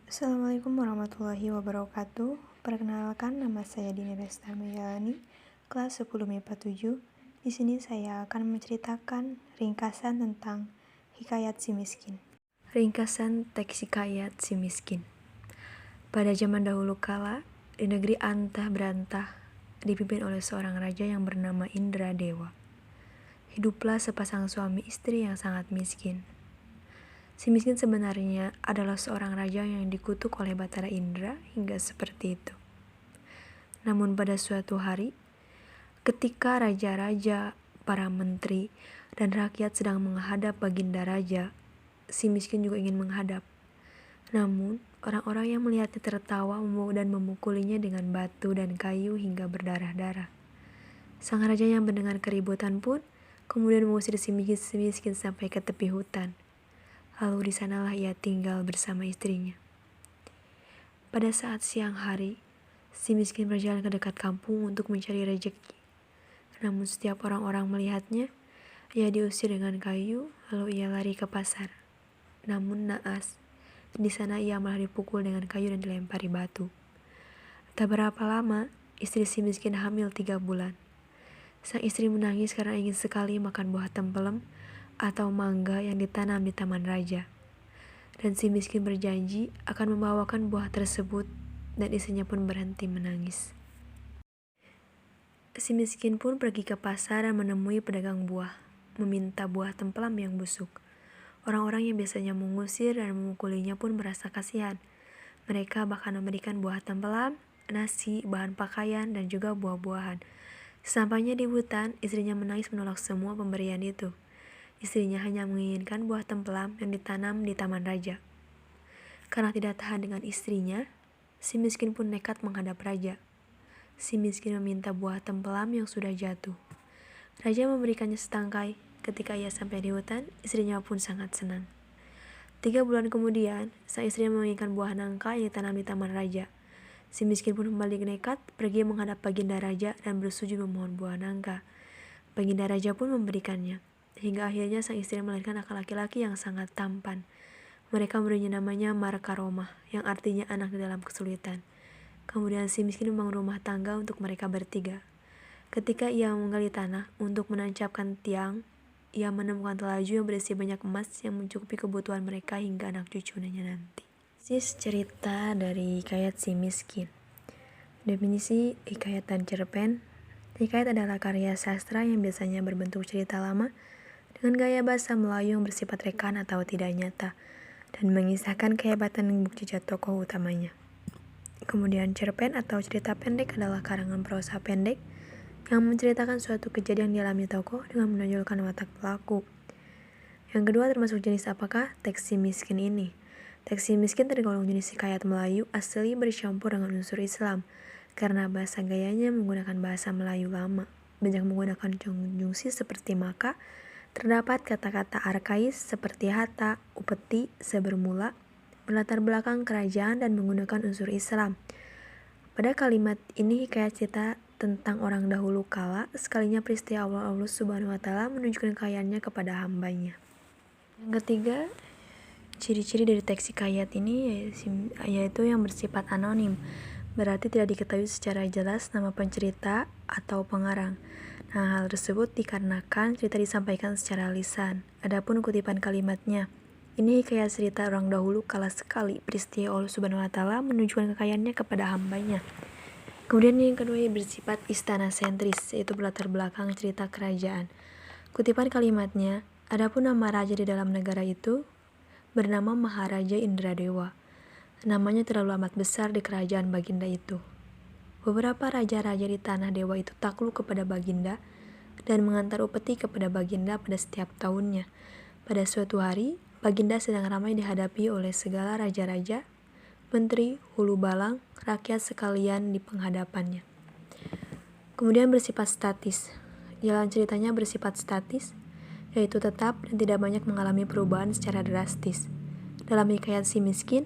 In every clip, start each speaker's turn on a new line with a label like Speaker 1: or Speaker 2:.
Speaker 1: Assalamualaikum warahmatullahi wabarakatuh. Perkenalkan, nama saya Dini Resta Mayalani, kelas 10 MIPA 7. Di sini saya akan menceritakan ringkasan tentang Hikayat Si Miskin. Ringkasan teks Hikayat Si Miskin. Pada zaman dahulu kala, di negeri antah berantah, dipimpin oleh seorang raja yang bernama Indradewa. Hiduplah sepasang suami istri yang sangat miskin. Si miskin sebenarnya adalah seorang raja yang dikutuk oleh Batara Indra hingga seperti itu. Namun pada suatu hari, ketika raja-raja, para menteri, dan rakyat sedang menghadap baginda raja, si miskin juga ingin menghadap. Namun, orang-orang yang melihatnya tertawa dan memukulinya dengan batu dan kayu hingga berdarah-darah. Sang raja yang mendengar keributan pun kemudian mengusir si miskin sampai ke tepi hutan. Lalu di sanalah ia tinggal bersama istrinya. Pada saat siang hari, si miskin berjalan ke dekat kampung untuk mencari rezeki. Namun setiap orang-orang melihatnya, ia diusir dengan kayu, lalu ia lari ke pasar. Namun naas, di sana ia malah dipukul dengan kayu dan dilempari batu. Tak berapa lama, istri si miskin hamil 3 bulan. Sang istri menangis karena ingin sekali makan buah tempelem atau mangga yang ditanam di taman raja. Dan si miskin berjanji akan membawakan buah tersebut, dan istrinya pun berhenti menangis. Si miskin pun pergi ke pasar dan menemui pedagang buah, meminta buah tempelam yang busuk. Orang-orang yang biasanya mengusir dan memukulinya pun merasa kasihan. Mereka bahkan memberikan buah tempelam, nasi, bahan pakaian, dan juga buah-buahan. Sesampainya di hutan, istrinya menangis menolak semua pemberian itu. Istrinya hanya menginginkan buah tempelam yang ditanam di taman raja. Karena tidak tahan dengan istrinya, si miskin pun nekat menghadap raja. Si miskin meminta buah tempelam yang sudah jatuh. Raja memberikannya setangkai. Ketika ia sampai di hutan, istrinya pun sangat senang. 3 bulan kemudian, sang istri menginginkan buah nangka yang ditanam di taman raja. Si miskin pun kembali nekat pergi menghadap baginda raja dan bersujud memohon buah nangka. Baginda raja pun memberikannya. Hingga akhirnya sang istri melahirkan anak laki-laki yang sangat tampan. Mereka memberinya namanya Markaromah, yang artinya anak di dalam kesulitan. Kemudian si miskin membangun rumah tangga untuk mereka bertiga. Ketika ia menggali tanah untuk menancapkan tiang, ia menemukan telaju yang berisi banyak emas yang mencukupi kebutuhan mereka hingga anak cucunya nanti. Cerita dari Hikayat Si Miskin. Definisi hikayat dan cerpen. Hikayat adalah karya sastra yang biasanya berbentuk cerita lama dengan gaya bahasa Melayu yang bersifat rekan atau tidak nyata dan mengisahkan kehebatan dan mukjizat tokoh utamanya. Kemudian cerpen atau cerita pendek adalah karangan prosa pendek yang menceritakan suatu kejadian yang dialami tokoh dengan menonjolkan watak pelaku. Yang kedua termasuk jenis apakah teks Si Miskin ini? Teks Si Miskin tergolong jenis hikayat Melayu asli bercampur dengan unsur Islam karena bahasa gayanya menggunakan bahasa Melayu lama, banyak menggunakan konjungsi seperti maka. Terdapat kata-kata arkais seperti hata, upeti, sebermula, berlatar belakang kerajaan dan menggunakan unsur Islam. Pada kalimat ini hikayat cerita tentang orang dahulu kala, sekalinya peristiwa Allah Subhanahu wa Ta'ala menunjukkan kekayaannya kepada hambanya. Yang ketiga, ciri-ciri dari teks hikayat ini yaitu yang bersifat anonim, berarti tidak diketahui secara jelas nama pencerita atau pengarang. Nah, hal tersebut dikarenakan cerita disampaikan secara lisan. Adapun kutipan kalimatnya, ini hikayat cerita orang dahulu kala sekali peristiwa Allah Subhanahu wa Ta'ala menunjukkan kekayaannya kepada hambanya. Kemudian yang kedua bersifat istana sentris, yaitu berlatar belakang cerita kerajaan. Kutipan kalimatnya, adapun nama raja di dalam negara itu bernama Maharaja Indradewa. Namanya terlalu amat besar di kerajaan baginda itu. Beberapa raja-raja di tanah dewa itu takluk kepada baginda dan mengantar upeti kepada baginda pada setiap tahunnya. Pada suatu hari, baginda sedang ramai dihadapi oleh segala raja-raja, menteri, hulu balang, rakyat sekalian di penghadapannya. Kemudian bersifat statis. Jalan ceritanya bersifat statis, yaitu tetap dan tidak banyak mengalami perubahan secara drastis. Dalam hikayat Si Miskin,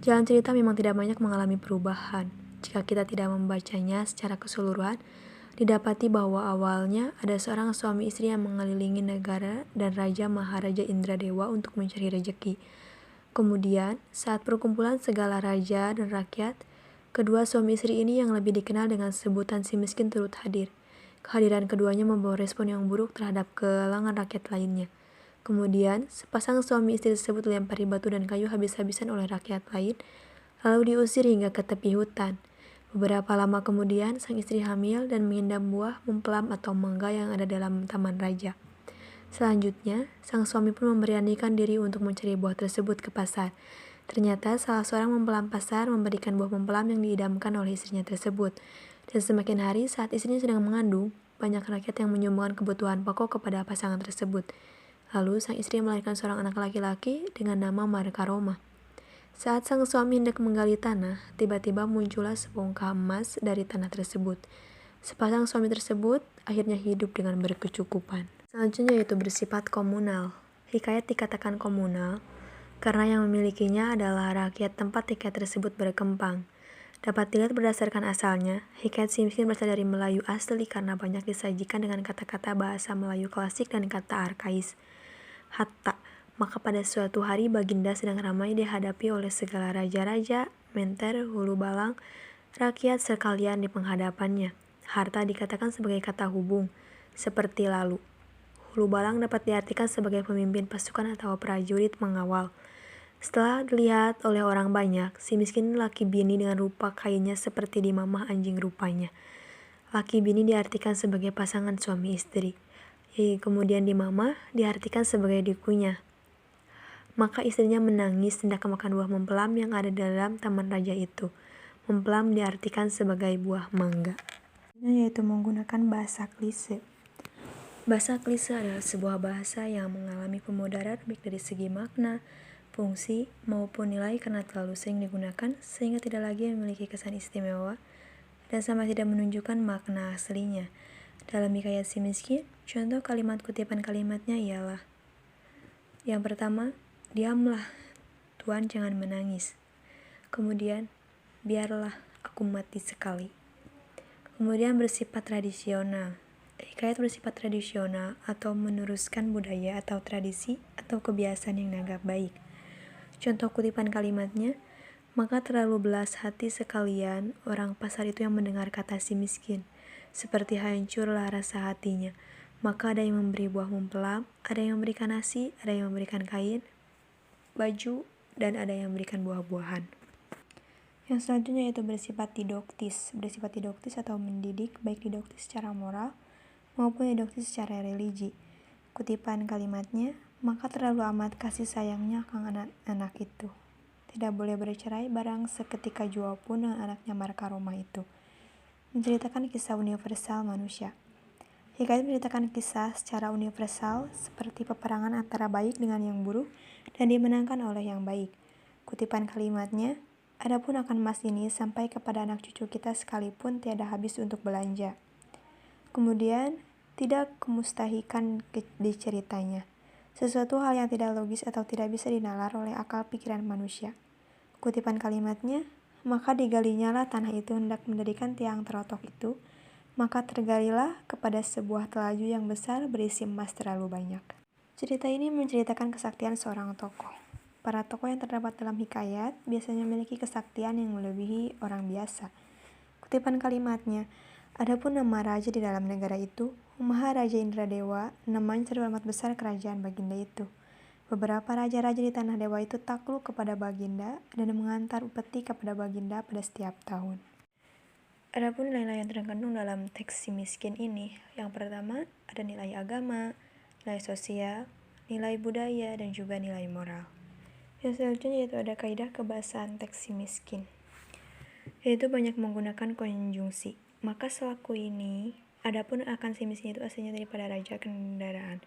Speaker 1: jalan cerita memang tidak banyak mengalami perubahan. Jika kita tidak membacanya secara keseluruhan, didapati bahwa awalnya ada seorang suami istri yang mengelilingi negara dan Raja Maharaja Indradewa untuk mencari rezeki. Kemudian, saat perkumpulan segala raja dan rakyat, kedua suami istri ini yang lebih dikenal dengan sebutan si miskin turut hadir. Kehadiran keduanya membawa respon yang buruk terhadap kalangan rakyat lainnya. Kemudian, sepasang suami istri tersebut dilempari batu dan kayu habis-habisan oleh rakyat lain, lalu diusir hingga ke tepi hutan. Beberapa lama kemudian, sang istri hamil dan mengindam buah mempelem atau mangga yang ada dalam taman raja. Selanjutnya, sang suami pun memberanikan diri untuk mencari buah tersebut ke pasar. Ternyata salah seorang mempelem pasar memberikan buah mempelem yang diidamkan oleh istrinya tersebut. Dan semakin hari saat istrinya sedang mengandung, banyak rakyat yang menyumbangkan kebutuhan pokok kepada pasangan tersebut. Lalu sang istri melahirkan seorang anak laki-laki dengan nama Markaroma. Saat sang suami hendak menggali tanah, tiba-tiba muncullah sebongkah emas dari tanah tersebut. Sepasang suami tersebut akhirnya hidup dengan berkecukupan. Selanjutnya yaitu bersifat komunal. Hikayat dikatakan komunal karena yang memilikinya adalah rakyat tempat hikayat tersebut berkembang. Dapat dilihat berdasarkan asalnya, hikayat si miskin berasal dari Melayu asli karena banyak disajikan dengan kata-kata bahasa Melayu klasik dan kata arkais. Hatta, maka pada suatu hari Baginda sedang ramai dihadapi oleh segala raja-raja, menter, hulu balang, rakyat sekalian di penghadapannya. Harta dikatakan sebagai kata hubung, seperti lalu. Hulu balang dapat diartikan sebagai pemimpin pasukan atau prajurit mengawal. Setelah dilihat oleh orang banyak, si miskin laki bini dengan rupa kainnya seperti dimamah anjing rupanya. Laki bini diartikan sebagai pasangan suami istri. Kemudian dimamah diartikan sebagai dikunya. Maka istrinya menangis hendak makan buah mempelem yang ada dalam taman raja itu. Mempelem diartikan sebagai buah mangga. Yaitu menggunakan bahasa klise. Bahasa klise adalah sebuah bahasa yang mengalami pemudaran baik dari segi makna, fungsi, maupun nilai karena terlalu sering digunakan sehingga tidak lagi memiliki kesan istimewa dan sama tidak menunjukkan makna aslinya. Dalam hikayat si miskin, contoh kalimat kutipan kalimatnya ialah: yang pertama, diamlah, Tuan jangan menangis. Kemudian, biarlah aku mati sekali. Kemudian bersifat tradisional. Hikayat bersifat tradisional atau meneruskan budaya atau tradisi atau kebiasaan yang dianggap baik. Contoh kutipan kalimatnya, maka terlalu belas hati sekalian orang pasar itu yang mendengar kata si miskin. Seperti hancurlah rasa hatinya. Maka ada yang memberi buah mempelem, ada yang memberikan nasi, ada yang memberikan kain, baju, dan ada yang memberikan buah-buahan. Yang selanjutnya yaitu bersifat didaktis. Bersifat didaktis atau mendidik, baik didaktis secara moral maupun didaktis secara religi. Kutipan kalimatnya, maka terlalu amat kasih sayangnya kang anak itu. Tidak boleh bercerai barang seketika jua pun dengan anaknya Markaroma itu. Menceritakan kisah universal manusia. Hikayat menceritakan kisah secara universal seperti peperangan antara baik dengan yang buruk dan dimenangkan oleh yang baik. Kutipan kalimatnya, adapun akan emas ini sampai kepada anak cucu kita sekalipun tiada habis untuk belanja. Kemudian, tidak kemustahikan diceritanya. Sesuatu hal yang tidak logis atau tidak bisa dinalar oleh akal pikiran manusia. Kutipan kalimatnya, maka digalinya lah tanah itu hendak mendirikan tiang terotok itu, maka tergalilah kepada sebuah telaju yang besar berisi emas terlalu banyak. Cerita ini menceritakan kesaktian seorang tokoh. Para tokoh yang terdapat dalam hikayat biasanya memiliki kesaktian yang melebihi orang biasa. Kutipan kalimatnya, adapun nama raja di dalam negara itu, Maharaja Indradewa, namanya terhormat besar kerajaan Baginda itu. Beberapa raja-raja di tanah dewa itu takluk kepada Baginda dan mengantar upeti kepada Baginda pada setiap tahun. Adapun nilai-nilai yang terkandung dalam teks si miskin ini, yang pertama ada nilai agama, nilai sosial, nilai budaya, dan juga nilai moral. Yang selanjutnya yaitu ada kaidah kebahasaan teks si miskin, yaitu banyak menggunakan konjungsi. Maka selaku ini, adapun akan si miskin itu aslinya daripada raja kendaraan.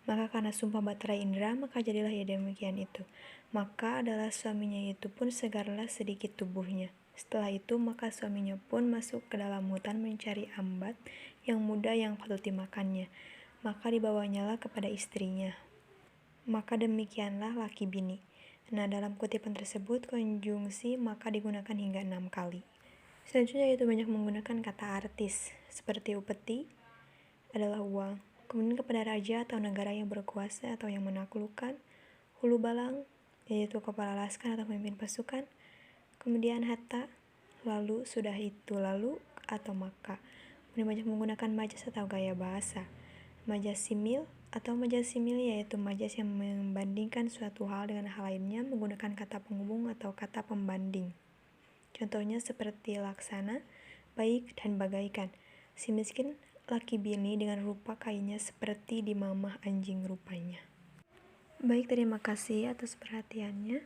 Speaker 1: Maka karena sumpah batera indra, maka jadilah ia demikian itu. Maka adalah suaminya itu pun segarlah sedikit tubuhnya. Setelah itu, maka suaminya pun masuk ke dalam hutan mencari ambat yang muda yang patut dimakannya. Maka dibawanyalah kepada istrinya. Maka demikianlah laki bini. Nah, dalam kutipan tersebut, konjungsi maka digunakan hingga 6 kali. Selanjutnya yaitu banyak menggunakan kata artis, seperti upeti adalah uang. Kemudian kepada raja atau negara yang berkuasa atau yang menaklukkan, hulu balang yaitu kepala laskar atau pemimpin pasukan, kemudian hatta, lalu sudah itu lalu atau maka. Kemudian banyak menggunakan majas atau gaya bahasa. Majas simil atau majas simil yaitu majas yang membandingkan suatu hal dengan hal lainnya menggunakan kata penghubung atau kata pembanding. Contohnya seperti laksana, baik, dan bagaikan. Si miskin laki bini dengan rupa kayunya seperti di mamah anjing rupanya. Baik, terima kasih atas perhatiannya.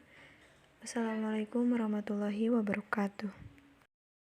Speaker 1: Wassalamualaikum warahmatullahi wabarakatuh.